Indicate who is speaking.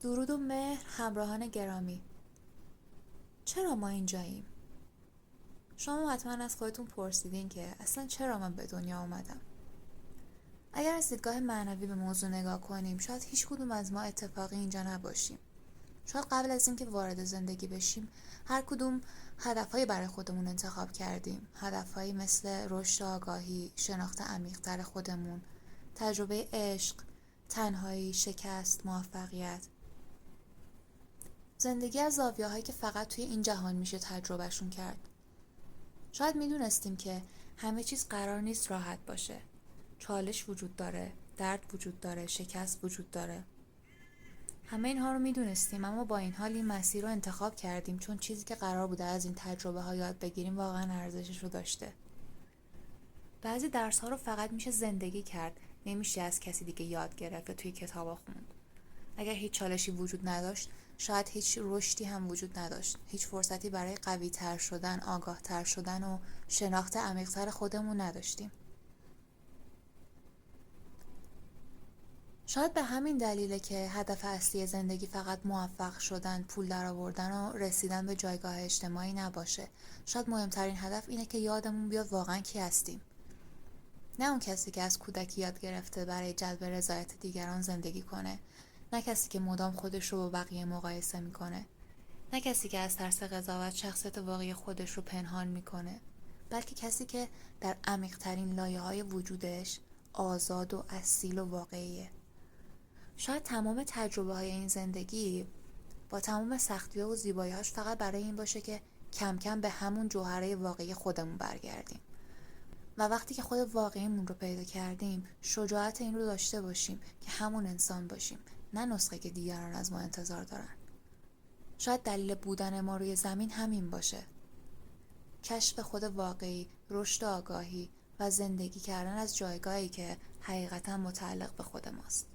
Speaker 1: درود و مهر همراهان گرامی. چرا ما اینجاییم؟ شما حتما از خودتون پرسیدین که اصلا چرا من به دنیا آمدم؟ اگر از دیدگاه معنوی به موضوع نگاه کنیم، شاید هیچ کدوم از ما اتفاقی اینجا نباشیم. شاید قبل از اینکه وارد زندگی بشیم، هر کدوم هدفهایی برای خودمون انتخاب کردیم. هدفهایی مثل رشد آگاهی، شناخت عمیق‌تر خودمون، تجربه عشق، تنهایی، شکست، موفقیت. زندگی از زاویه‌هایی که فقط توی این جهان میشه تجربهشون کرد. شاید میدونستیم که همه چیز قرار نیست راحت باشه. چالش وجود داره، درد وجود داره، شکست وجود داره. همه اینها رو میدونستیم، اما با این حال این مسیر رو انتخاب کردیم چون چیزی که قرار بوده از این تجربه ها یاد بگیریم واقعا ارزشش رو داشته. بعضی درس ها رو فقط میشه زندگی کرد، نمیشه از کسی دیگه یاد گرفت یا توی کتابا خوند. اگر هیچ چالشی وجود نداشت، شاید هیچ رشدی هم وجود نداشت. هیچ فرصتی برای قوی تر شدن، آگاه تر شدن و شناخت عمیق تر خودمون نداشتیم. شاید به همین دلیله که هدف اصلی زندگی فقط موفق شدن، پول درآوردن و رسیدن به جایگاه اجتماعی نباشه. شاید مهمترین هدف اینه که یادمون بیاد واقعا کی هستیم. نه اون کسی که از کودکی یاد گرفته برای جلب رضایت دیگران زندگی کنه، نه کسی که مدام خودش رو با بقیه مقایسه میکنه، نه کسی که از ترس قضاوت شخصیت واقعی خودش رو پنهان میکنه، بلکه کسی که در عمیق‌ترین لایه‌های وجودش آزاد و اصیل و واقعیه. شاید تمام تجربه‌های این زندگی با تمام سختی‌ها و زیبایی‌هاش فقط برای این باشه که کم کم به همون جوهره واقعی خودمون برگردیم. و وقتی که خود واقعیمون رو پیدا کردیم، شجاعت این رو داشته باشیم که همون انسان باشیم، نه نسخه که دیگران از ما انتظار دارن. شاید دلیل بودن ما روی زمین همین باشه. کشف خود واقعی، رشد آگاهی و زندگی کردن از جایگاهی که حقیقتا متعلق به خود ماست.